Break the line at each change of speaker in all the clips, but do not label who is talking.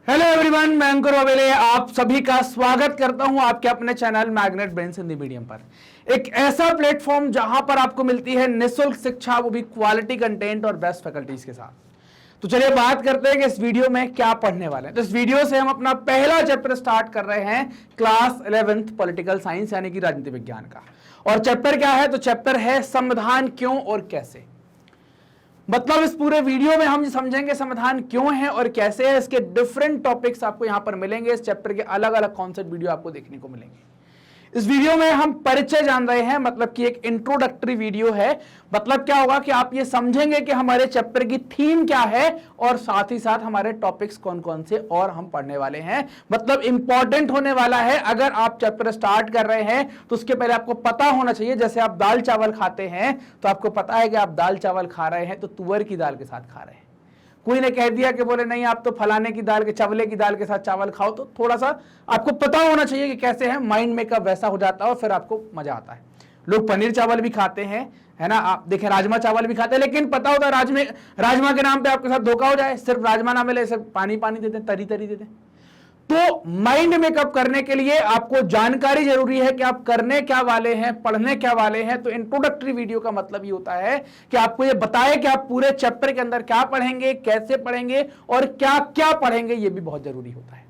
Hello everyone, मैं अंकुर वावेले आप सभी का स्वागत करता हूं आपके अपने channel magnet brains Hindi medium पर। एक ऐसा प्लेटफॉर्म जहां पर आपको मिलती है निःशुल्क शिक्षा, वो भी क्वालिटी कंटेंट और बेस्ट फैकल्टीज के साथ। तो चलिए बात करते हैं कि इस वीडियो में क्या पढ़ने वाले हैं। तो इस वीडियो से हम अपना पहला चैप्टर स्टार्ट कर रहे हैं क्लास 11th पॉलिटिकल साइंस यानी कि राजनीति विज्ञान का। और चैप्टर क्या है? तो चैप्टर है संविधान क्यों और कैसे। मतलब इस पूरे वीडियो में हम समझेंगे संविधान क्यों है और कैसे है। इसके डिफरेंट टॉपिक्स आपको यहां पर मिलेंगे। इस चैप्टर के अलग अलग कॉन्सेप्ट वीडियो आपको देखने को मिलेंगे। इस वीडियो में हम परिचय जान रहे हैं, मतलब कि एक इंट्रोडक्टरी वीडियो है। मतलब क्या होगा कि आप ये समझेंगे कि हमारे चैप्टर की थीम क्या है और साथ ही साथ हमारे टॉपिक्स कौन कौन से और हम पढ़ने वाले हैं। मतलब इंपॉर्टेंट होने वाला है। अगर आप चैप्टर स्टार्ट कर रहे हैं तो उसके पहले आपको पता होना चाहिए। जैसे आप दाल चावल खाते हैं तो आपको पता है कि आप दाल चावल खा रहे हैं तो तुअर की दाल के साथ खा रहे हैं। कोई ने कह दिया कि बोले नहीं आप तो फलाने की दाल के चावले की दाल के साथ चावल खाओ, तो थोड़ा सा आपको पता होना चाहिए कि कैसे है। माइंड मेकअप वैसा हो जाता है और फिर आपको मजा आता है। लोग पनीर चावल भी खाते हैं, है ना। आप देखें राजमा चावल भी खाते हैं, लेकिन पता होता है राजमा के नाम पे आपके साथ धोखा हो जाए। सिर्फ राजमा ना मिले, सिर्फ पानी पानी दे दें, तरी तरी दे दें। तो माइंड मेकअप करने के लिए आपको जानकारी जरूरी है कि आप करने क्या वाले हैं, पढ़ने क्या वाले हैं। तो इंट्रोडक्टरी वीडियो का मतलब ये होता है कि आपको ये बताए कि आप पूरे चैप्टर के अंदर क्या पढ़ेंगे, कैसे पढ़ेंगे और क्या क्या पढ़ेंगे। ये भी बहुत जरूरी होता है।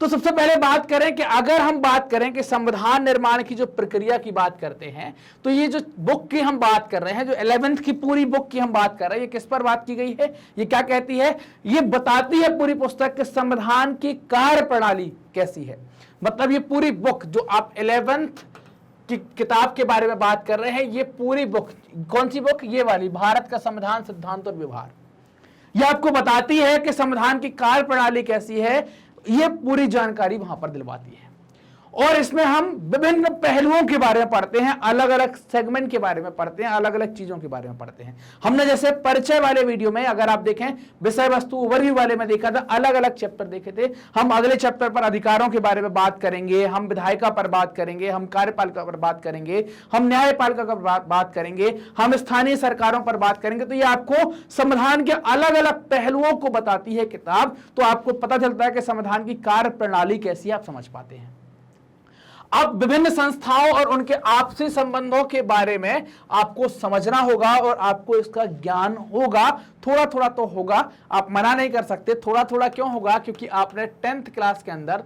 तो सबसे पहले बात करें कि अगर हम बात करें कि संविधान निर्माण की जो प्रक्रिया की बात करते हैं, तो ये जो बुक की हम बात कर रहे हैं, जो 11th की पूरी बुक की हम बात कर रहे हैं, ये किस पर बात की गई है? ये क्या कहती है? ये बताती है पूरी पुस्तक कि संविधान की कार्य प्रणाली कैसी है। मतलब ये पूरी बुक जो आप 11th की किताब के बारे में बात कर रहे हैं, ये पूरी बुक, कौन सी बुक? ये वाली, भारत का संविधान सिद्धांत और व्यवहार। यह आपको बताती है कि संविधान की कार्य प्रणाली कैसी है। ये पूरी जानकारी वहां पर दिलवाती है। और इसमें हम विभिन्न पहलुओं के बारे में पढ़ते हैं, अलग अलग सेगमेंट के बारे में पढ़ते हैं, अलग अलग चीजों के बारे में पढ़ते हैं। हमने जैसे परिचय वाले वीडियो में, अगर आप देखें विषय वस्तु ओवरव्यू वाले में देखा था, अलग अलग चैप्टर देखे थे। हम अगले चैप्टर पर अधिकारों के बारे में बात करेंगे, हम विधायिका पर बात करेंगे, हम कार्यपालिका पर बात करेंगे, हम न्यायपालिका पर बात करेंगे, हम स्थानीय सरकारों पर बात करेंगे। तो ये आपको संविधान के अलग अलग पहलुओं को बताती है किताब। तो आपको पता चलता है कि संविधान की कार्य प्रणाली कैसी, आप समझ पाते हैं। अब विभिन्न संस्थाओं और उनके आपसी संबंधों के बारे में आपको समझना होगा और आपको इसका ज्ञान होगा। थोड़ा थोड़ा तो होगा, आप मना नहीं कर सकते। थोड़ा थोड़ा क्यों होगा? क्योंकि आपने 10th क्लास के अंदर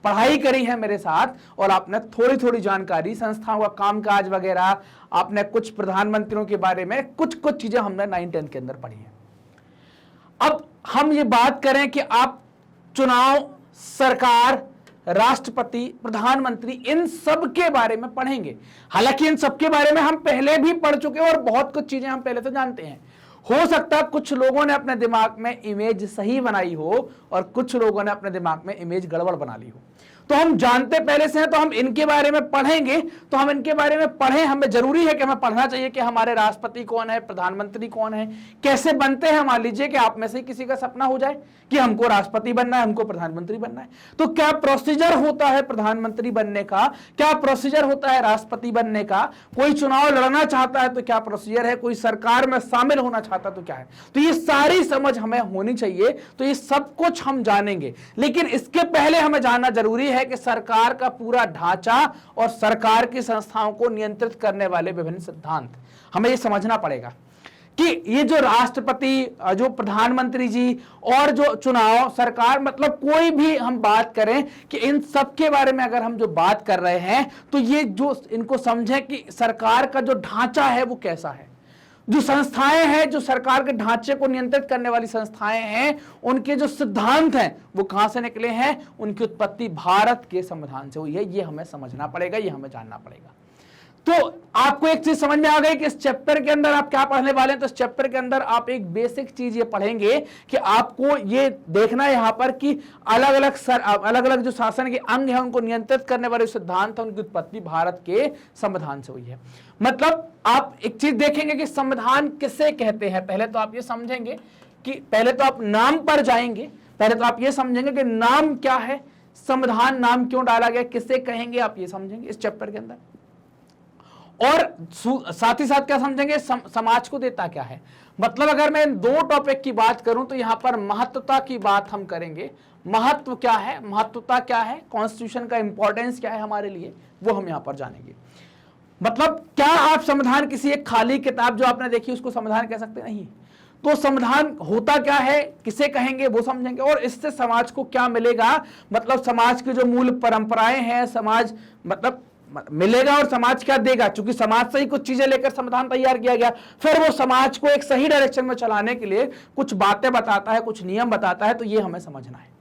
पढ़ाई करी है मेरे साथ और आपने थोड़ी थोड़ी जानकारी, संस्थाओं का कामकाज वगैरह, आपने कुछ प्रधानमंत्रियों के बारे में कुछ चीजें हमने 9th-10th के अंदर पढ़ी है। अब हम ये बात करें कि आप चुनाव, सरकार, राष्ट्रपति, प्रधानमंत्री, इन सब के बारे में पढ़ेंगे। हालांकि इन सब के बारे में हम पहले भी पढ़ चुके हैं और बहुत कुछ चीजें हम पहले से जानते हैं। हो सकता है कुछ लोगों ने अपने दिमाग में इमेज सही बनाई हो और कुछ लोगों ने अपने दिमाग में इमेज गड़बड़ बना ली हो। तो हम जानते पहले से हैं, तो हम इनके बारे में पढ़ेंगे। तो हम इनके बारे में पढ़ें, हमें जरूरी है कि हमें पढ़ना चाहिए कि हमारे राष्ट्रपति कौन है, प्रधानमंत्री कौन है, कैसे बनते हैं। मान लीजिए कि आप में से किसी का सपना हो जाए कि हमको राष्ट्रपति बनना है, हमको प्रधानमंत्री बनना है, तो क्या प्रोसीजर होता है प्रधानमंत्री बनने का, क्या प्रोसीजर होता है राष्ट्रपति बनने का। कोई चुनाव लड़ना चाहता है तो क्या प्रोसीजर है, कोई सरकार में शामिल होना चाहता तो क्या है। तो ये सारी समझ हमें होनी चाहिए। तो ये सब कुछ हम जानेंगे, लेकिन इसके पहले हमें जानना जरूरी है कि सरकार का पूरा ढांचा और सरकार की संस्थाओं को नियंत्रित करने वाले विभिन्न सिद्धांत हमें यह समझना पड़ेगा कि ये जो राष्ट्रपति, जो प्रधानमंत्री जी और जो चुनाव, सरकार, मतलब कोई भी हम बात करें कि इन सब के बारे में अगर हम जो बात कर रहे हैं तो ये जो इनको समझें कि सरकार का जो ढांचा है वो कैसा है। जो संस्थाएं हैं, जो सरकार के ढांचे को नियंत्रित करने वाली संस्थाएं हैं, उनके जो सिद्धांत हैं वो कहां से निकले हैं। उनकी उत्पत्ति भारत के संविधान से हुई है। ये हमें समझना पड़ेगा, ये हमें जानना पड़ेगा। तो आपको एक चीज समझ में आ गई कि इस चैप्टर के अंदर आप क्या पढ़ने वाले हैं। तो इस चैप्टर के अंदर आप एक बेसिक चीज ये पढ़ेंगे कि आपको ये देखना है यहां पर कि अलग अलग जो शासन के अंग हैं उनको नियंत्रित करने वाले सिद्धांत, उनकी उत्पत्ति भारत के संविधान से हुई है। मतलब आप एक चीज देखेंगे कि संविधान किसे कहते हैं। पहले तो आप ये समझेंगे कि पहले तो आप नाम पर जाएंगे, पहले तो आप ये समझेंगे कि नाम क्या है, संविधान नाम क्यों डाला गया, किसे कहेंगे, आप ये समझेंगे इस चैप्टर के अंदर। और साथ ही साथ क्या समझेंगे, समाज को देता क्या है। मतलब अगर मैं इन दो टॉपिक की बात करूं तो यहां पर महत्वता की बात हम करेंगे। महत्व क्या है, महत्वता क्या है, कॉन्स्टिट्यूशन का इंपॉर्टेंस क्या है हमारे लिए, वो हम यहां पर जानेंगे। मतलब क्या आप संविधान किसी एक खाली किताब जो आपने देखी उसको संविधान कह सकते नहीं। तो संविधान होता क्या है, किसे कहेंगे, वो समझेंगे। और इससे समाज को क्या मिलेगा, मतलब समाज की जो मूल परंपराएं हैं, समाज मतलब मिलेगा और समाज क्या देगा, क्योंकि समाज से ही कुछ चीजें लेकर संविधान तैयार किया गया। फिर वो समाज को एक सही डायरेक्शन में चलाने के लिए कुछ बातें बताता है, कुछ नियम बताता है। तो ये हमें समझना है।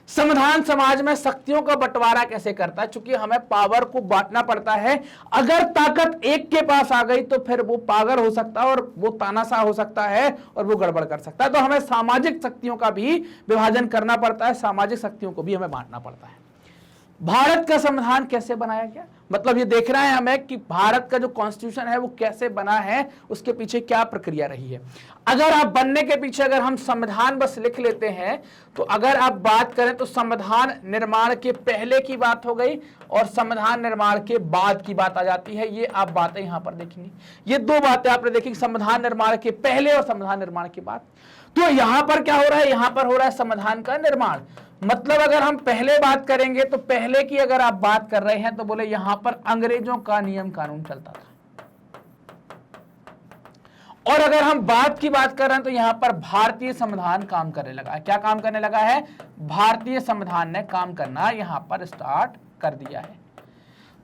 संविधान समाज में शक्तियों का बंटवारा कैसे करता है, क्योंकि हमें पावर को बांटना पड़ता है। अगर ताकत एक के पास आ गई तो फिर वो पागल हो सकता है और वो तानाशाह हो सकता है और वो गड़बड़ कर सकता है। तो हमें सामाजिक शक्तियों का भी विभाजन करना पड़ता है, सामाजिक शक्तियों को भी हमें बांटना पड़ता है। भारत का संविधान कैसे बनाया गया, मतलब ये देखना है हमें कि भारत का जो कॉन्स्टिट्यूशन है वो कैसे बना है, उसके पीछे क्या प्रक्रिया रही है। अगर आप बनने के पीछे अगर हम संविधान बस लिख लेते हैं तो अगर आप बात करें तो संविधान निर्माण के पहले की बात हो गई और संविधान निर्माण के बाद की बात आ जाती है। ये आप बातें यहां पर देखेंगे, ये दो बातें आपने देखी, संविधान निर्माण के पहले और संविधान निर्माण के बाद। तो यहां पर क्या हो रहा है, यहां पर हो रहा है संविधान का निर्माण। मतलब अगर हम पहले बात करेंगे तो पहले की अगर आप बात कर रहे हैं तो बोले यहां पर अंग्रेजों का नियम कानून चलता था, और अगर हम बाद की बात कर रहे हैं तो यहां पर भारतीय संविधान काम करने लगा है। क्या काम करने लगा है, भारतीय संविधान ने काम करना यहां पर स्टार्ट कर दिया है।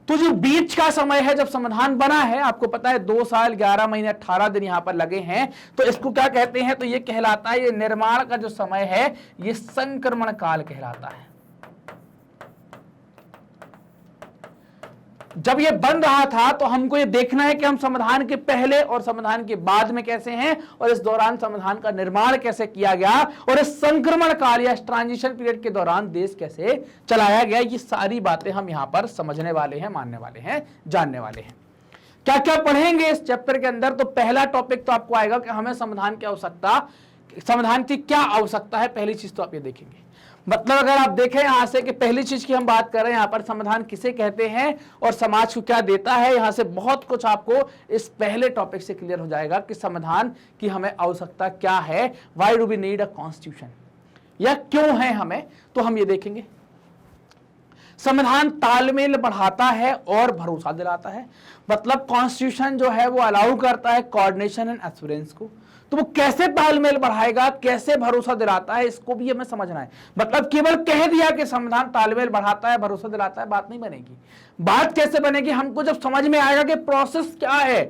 तो जो बीच का समय है जब संविधान बना है, आपको पता है 2 साल 11 महीने 18 दिन यहां पर लगे हैं, तो इसको क्या कहते हैं, तो ये कहलाता है, ये निर्माण का जो समय है ये संक्रमण काल कहलाता है। जब ये बन रहा था तो हमको ये देखना है कि हम संविधान के पहले और संविधान के बाद में कैसे हैं, और इस दौरान संविधान का निर्माण कैसे किया गया, और इस संक्रमण काल या ट्रांजिशन पीरियड के दौरान देश कैसे चलाया गया। ये सारी बातें हम यहां पर समझने वाले हैं, मानने वाले हैं, जानने वाले हैं। क्या क्या पढ़ेंगे इस चैप्टर के अंदर, तो पहला टॉपिक तो आपको आएगा कि हमें संविधान की आवश्यकता, संविधान की क्या आवश्यकता है। पहली चीज तो आप ये देखेंगे, मतलब अगर आप देखें यहां से कि पहली चीज की हम बात कर रहे हैं, यहां पर संविधान किसे कहते हैं और समाज को क्या देता है, यहां से बहुत कुछ आपको इस पहले टॉपिक से क्लियर हो जाएगा कि संविधान की हमें आवश्यकता क्या है, why do we need a constitution, या क्यों है हमें। तो हम ये देखेंगे संविधान तालमेल बढ़ाता है और भरोसा दिलाता है। मतलब कॉन्स्टिट्यूशन जो है वो अलाउ करता है कोऑर्डिनेशन एंड एश्योरेंस को। तो वो कैसे तालमेल बढ़ाएगा, कैसे भरोसा दिलाता है, इसको भी हमें समझना है। मतलब केवल कह दिया कि संविधान तालमेल बढ़ाता है, भरोसा दिलाता है, बात नहीं बनेगी। बात कैसे बनेगी, हमको जब समझ में आएगा कि प्रोसेस क्या है,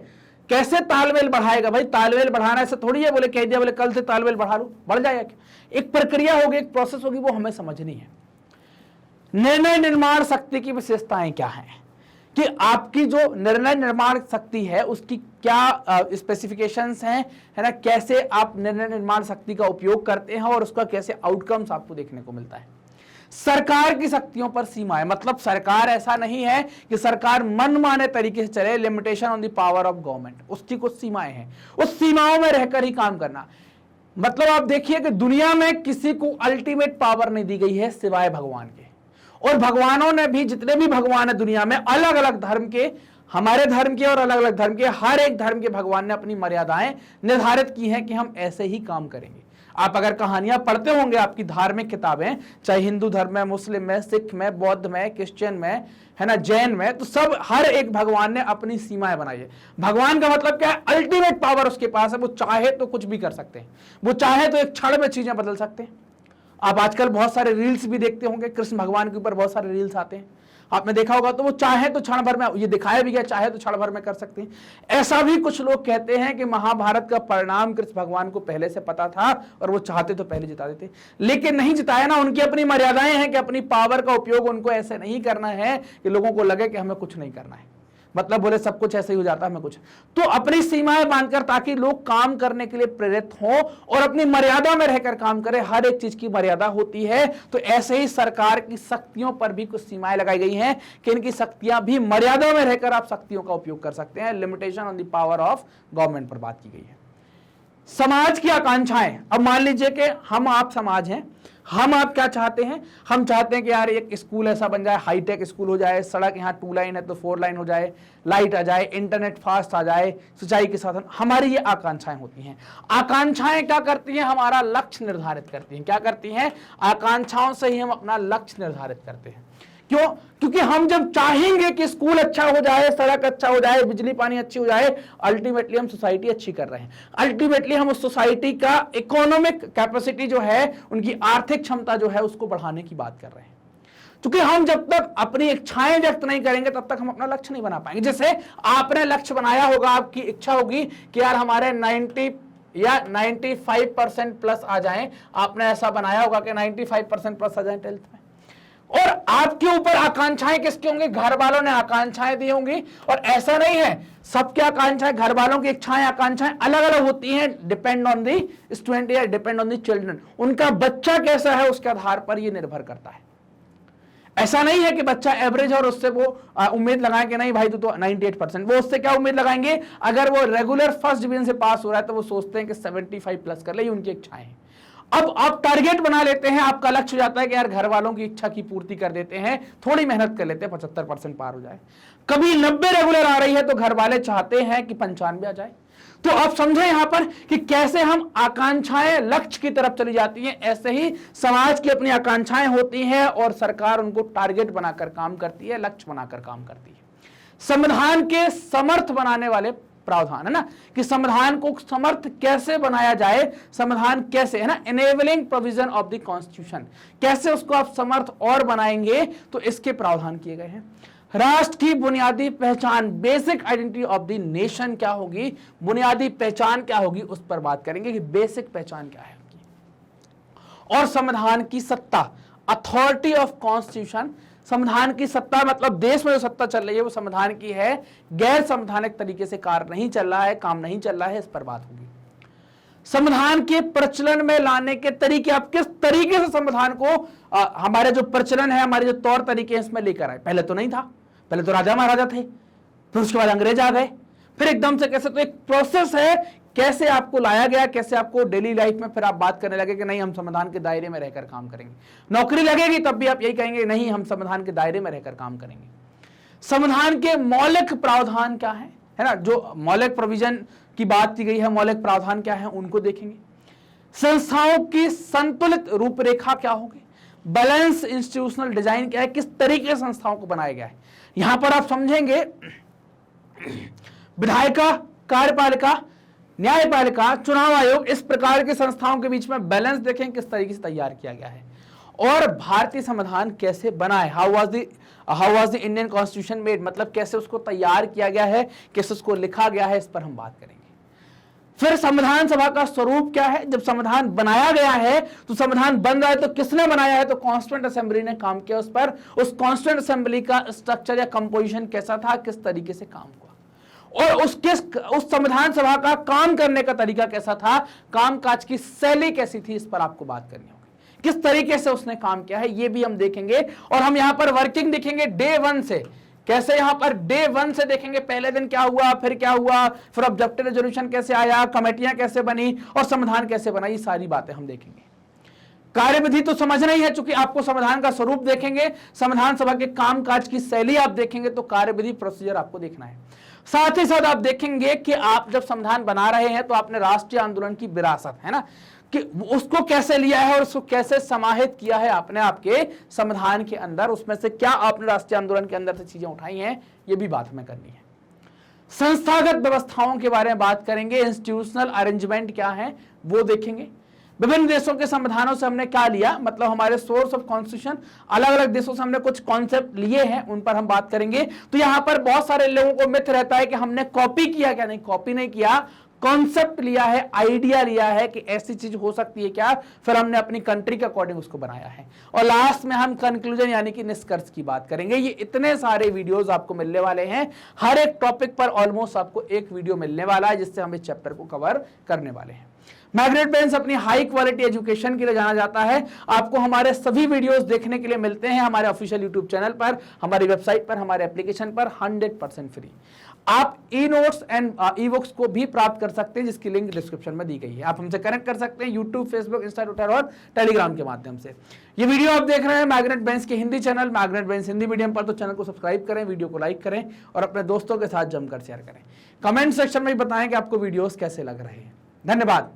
कैसे तालमेल बढ़ाएगा। भाई तालमेल बढ़ाना ऐसे थोड़ी है बोले कह दिया बोले कल से तालमेल बढ़ा लो, बढ़ जाएगा क्या। एक प्रक्रिया होगी, एक प्रोसेस होगी, वो हमें समझनी है। निर्णय निर्माण शक्ति की विशेषताएं क्या हैं, कि आपकी जो निर्णय निर्माण शक्ति है उसकी क्या स्पेसिफिकेशंस हैं, है ना, कैसे आप निर्णय निर्माण शक्ति का उपयोग करते हैं और उसका कैसे आउटकम्स आपको देखने को मिलता है। सरकार की शक्तियों पर सीमाएं, मतलब सरकार ऐसा नहीं है कि सरकार मनमाने तरीके से चले, limitation on the power of government, उसकी कुछ सीमाएं हैं, उस सीमाओं में रहकर ही काम करना। मतलब आप देखिए कि दुनिया में किसी को अल्टीमेट पावर नहीं दी गई है सिवाय भगवान के, और भगवानों ने भी, जितने भी भगवान है दुनिया में, अलग अलग धर्म के, हमारे धर्म के और अलग अलग धर्म के, हर एक धर्म के भगवान ने अपनी मर्यादाएं निर्धारित की हैं कि हम ऐसे ही काम करेंगे। आप अगर कहानियां पढ़ते होंगे, आपकी धार्मिक किताबें, चाहे हिंदू धर्म में, मुस्लिम में, सिख में, बौद्ध में, क्रिश्चियन में, है ना, जैन में, तो सब हर एक भगवान ने अपनी सीमाएं बनाई है। भगवान का मतलब क्या है, अल्टीमेट पावर उसके पास है, वो चाहे तो कुछ भी कर सकते हैं, वो चाहे तो एक क्षण में चीजें बदल सकते हैं। आप आजकल बहुत सारे रील्स भी देखते होंगे, कृष्ण भगवान के ऊपर बहुत सारे रील्स आते हैं, आपने देखा होगा। तो वो चाहे तो क्षण भर में, ये दिखाया भी गया, चाहे तो क्षण भर में कर सकते हैं। ऐसा भी कुछ लोग कहते हैं कि महाभारत का परिणाम कृष्ण भगवान को पहले से पता था और वो चाहते तो पहले जिता देते, लेकिन नहीं जिताया ना। उनकी अपनी मर्यादाएं हैं कि अपनी पावर का उपयोग उनको ऐसे नहीं करना है कि लोगों को लगे कि हमें कुछ नहीं करना है, मतलब बोले सब कुछ ऐसे ही हो जाता है, हमें कुछ। तो अपनी सीमाएं बांधकर, ताकि लोग काम करने के लिए प्रेरित हों और अपनी मर्यादा में रहकर काम करें। हर एक चीज की मर्यादा होती है। तो ऐसे ही सरकार की शक्तियों पर भी कुछ सीमाएं लगाई गई हैं कि इनकी शक्तियां भी मर्यादा में रहकर आप शक्तियों का उपयोग कर सकते हैं। Limitation on the power of government पर बात की गई है। समाज की आकांक्षाएं, अब मान लीजिए कि हम आप समाज हैं, हम आप क्या चाहते हैं, हम चाहते हैं कि यार एक स्कूल ऐसा बन जाए, हाईटेक स्कूल हो जाए, सड़क यहाँ 2 लाइन है तो 4 लाइन हो जाए, लाइट आ जाए, इंटरनेट फास्ट आ जाए, सिंचाई के साधन, हमारी ये आकांक्षाएं होती हैं। आकांक्षाएं क्या करती हैं, हमारा लक्ष्य निर्धारित करती हैं। क्या करती हैं, आकांक्षाओं से ही हम अपना लक्ष्य निर्धारित करते हैं। क्यों? क्योंकि हम जब चाहेंगे कि स्कूल अच्छा हो जाए, सड़क अच्छा हो जाए, बिजली पानी अच्छी हो जाए, अल्टीमेटली हम सोसाइटी अच्छी कर रहे हैं, अल्टीमेटली हम उस सोसाइटी का इकोनॉमिक कैपेसिटी जो है, उनकी आर्थिक क्षमता जो है, उसको बढ़ाने की बात कर रहे हैं। क्योंकि हम जब तक अपनी इच्छाएं व्यक्त नहीं करेंगे तब तक हम अपना लक्ष्य नहीं बना पाएंगे। जैसे आपने लक्ष्य बनाया होगा, आपकी इच्छा होगी कि यार हमारे 90 या 95% प्लस आ जाएं, आपने ऐसा बनाया होगा कि 95% प्लस आ जाएं 12th में, और आपके ऊपर आकांक्षाएं किसकी होंगी, घर वालों ने आकांक्षाएं दी होंगी। और ऐसा नहीं है, सबकी आकांक्षाएं, घर वालों की इच्छाएं आकांक्षाएं अलग अलग होती हैं, डिपेंड ऑन दी स्टूडेंट या डिपेंड ऑन दी चिल्ड्रन। उनका बच्चा कैसा है उसके आधार पर यह निर्भर करता है। ऐसा नहीं है कि बच्चा एवरेज और उससे वो उम्मीद लगाएं कि नहीं भाई तू तो 98%, वो उससे क्या उम्मीद लगाएंगे, अगर वो रेगुलर फर्स्ट डिवीजन से पास हो रहा है तो वो सोचते हैं कि 75 प्लस कर ले, ये उनकी इच्छाएं हैं। अब आप टारगेट बना लेते हैं, आपका लक्ष्य हो जाता है कि यार घर वालों की इच्छा की पूर्ति कर देते हैं, थोड़ी मेहनत कर लेते हैं, 75% पार हो जाए। कभी 90 रेगुलर आ रही है तो घर वाले चाहते हैं कि 95 आ जाए। तो आप समझे यहां पर कि कैसे हम आकांक्षाएं लक्ष्य की तरफ चली जाती हैं, ऐसे ही समाज की अपनी आकांक्षाएं होती हैं और सरकार उनको टारगेट बनाकर काम करती है, लक्ष्य बनाकर काम करती है। संविधान के समर्थ बनाने वाले प्रावधान है ना, कि संविधान को समर्थ कैसे बनाया जाए, संविधान कैसे है ना, enabling provision of the constitution, कैसे उसको आप समर्थ और बनाएंगे, तो इसके प्रावधान किए गए हैं। राष्ट्र की बुनियादी पहचान, basic identity of the nation क्या होगी, बुनियादी पहचान क्या होगी, उस पर बात करेंगे कि बेसिक पहचान क्या है। और संविधान की सत्ता, अथॉरिटी ऑफ कॉन्स्टिट्यूशन, संविधान की सत्ता मतलब देश में जो सत्ता चल रही है वो संविधान की है, गैर संवैधानिक तरीके से कार्य नहीं चल रहा है, काम नहीं चल रहा है, इस पर बात होगी। संविधान के प्रचलन में लाने के तरीके, आप किस तरीके से संविधान को हमारे जो प्रचलन है, हमारे जो तौर तरीके हैं इसमें लेकर आए। पहले तो नहीं था, पहले तो राजा महाराजा थे, फिर उसके बाद अंग्रेज आ गए, फिर एकदम से कैसे, तो एक प्रोसेस है, कैसे आपको लाया गया, कैसे आपको डेली लाइफ में फिर आप बात करने लगे कि नहीं हम संविधान के दायरे में रहकर काम करेंगे। नौकरी लगेगी तब भी आप यही कहेंगे नहीं हम संविधान के दायरे में रहकर काम करेंगे। संविधान के मौलिक प्रावधान क्या है ना, जो मौलिक प्रोविजन की बात की गई है, मौलिक प्रावधान क्या है उनको देखेंगे। संस्थाओं की संतुलित रूपरेखा क्या होगी, बैलेंस इंस्टीट्यूशनल डिजाइन क्या है, किस तरीके से संस्थाओं को बनाया गया है। यहां पर आप समझेंगे विधायिका, कार्यपालिका, न्यायपालिका, चुनाव आयोग, इस प्रकार की संस्थाओं के बीच में बैलेंस देखें किस तरीके से तैयार किया गया है, और भारतीय संविधान कैसे बना है, how was the Indian constitution made, मतलब कैसे उसको तैयार किया गया है, कैसे उसको लिखा गया है, इस पर हम बात करेंगे। फिर संविधान सभा का स्वरूप क्या है, जब संविधान बनाया गया है तो संविधान बन रहा है तो किसने बनाया है, तो कॉन्स्टिट्यूएंट असेंबली ने काम किया उस पर। उस कॉन्स्टिट्यूएंट असेंबली का स्ट्रक्चर या कंपोजिशन कैसा था, किस तरीके से काम हुआ, और उस संविधान सभा का काम करने का तरीका कैसा था, कामकाज की शैली कैसी थी, इस पर आपको बात करनी होगी। किस तरीके से उसने काम किया है ये भी हम देखेंगे, और हम यहां पर वर्किंग देखेंगे डे 1 से, कैसे यहां पर डे 1 से देखेंगे, पहले दिन क्या हुआ, फिर क्या हुआ, फिर ऑब्जेक्टिव रेजोल्यूशन कैसे आया, कमेटियां कैसे बनी, और संविधान कैसे बना, ये सारी बातें हम देखेंगे। कार्यविधि तो समझना ही है, चूंकि आपको संविधान का स्वरूप देखेंगे, संविधान सभा के कामकाज की शैली आप देखेंगे, तो कार्यविधि प्रोसीजर आपको देखना है। साथ ही साथ आप देखेंगे कि आप जब संविधान बना रहे हैं तो आपने राष्ट्रीय आंदोलन की विरासत है ना, कि उसको कैसे लिया है और उसको कैसे समाहित किया है आपने आपके संविधान के अंदर, उसमें से क्या आपने राष्ट्रीय आंदोलन के अंदर से चीजें उठाई हैं, ये भी बात हमें करनी है। संस्थागत व्यवस्थाओं के बारे में बात करेंगे, इंस्टीट्यूशनल अरेंजमेंट क्या है वो देखेंगे। विभिन्न देशों के संविधानों से हमने क्या लिया, मतलब हमारे सोर्स ऑफ कॉन्स्टिट्यूशन, अलग अलग देशों से हमने कुछ कॉन्सेप्ट लिए हैं, उन पर हम बात करेंगे। तो यहां पर बहुत सारे लोगों को मिथ रहता है कि हमने कॉपी किया, क्या नहीं, कॉपी नहीं किया, कॉन्सेप्ट लिया है, आइडिया लिया है कि ऐसी चीज हो सकती है क्या, फिर हमने अपनी कंट्री के अकॉर्डिंग उसको बनाया है, और लास्ट में हम कंक्लूजन यानी कि निष्कर्ष की बात करेंगे। ये इतने सारे वीडियोस आपको मिलने वाले हैं, हर एक टॉपिक पर ऑलमोस्ट आपको एक वीडियो मिलने वाला है, जिससे हम इस चैप्टर को कवर करने वाले हैं। मैग्नेट पेन्स अपनी हाई क्वालिटी एजुकेशन के लिए जाना जाता है। आपको हमारे सभी वीडियोस देखने के लिए मिलते हैं हमारे ऑफिशियल यूट्यूब चैनल पर, हमारी वेबसाइट पर, हमारे एप्लीकेशन पर, 100% फ्री। आप e notes and e books को भी प्राप्त कर सकते हैं, जिसकी लिंक डिस्क्रिप्शन में दी गई है। आप हमसे कनेक्ट कर सकते हैं यूट्यूब, फेसबुक, इंस्टा, ट्विटर और टेलीग्राम के माध्यम से। ये वीडियो आप देख रहे हैं मैग्नेट बेंस के हिंदी चैनल मैग्नेट बेंस हिंदी मीडियम पर, तो चैनल को सब्सक्राइब करें, वीडियो को लाइक करें और अपने दोस्तों के साथ जमकर शेयर करें। कमेंट सेक्शन में बताएं कि आपको वीडियोस कैसे लग रहे हैं। धन्यवाद।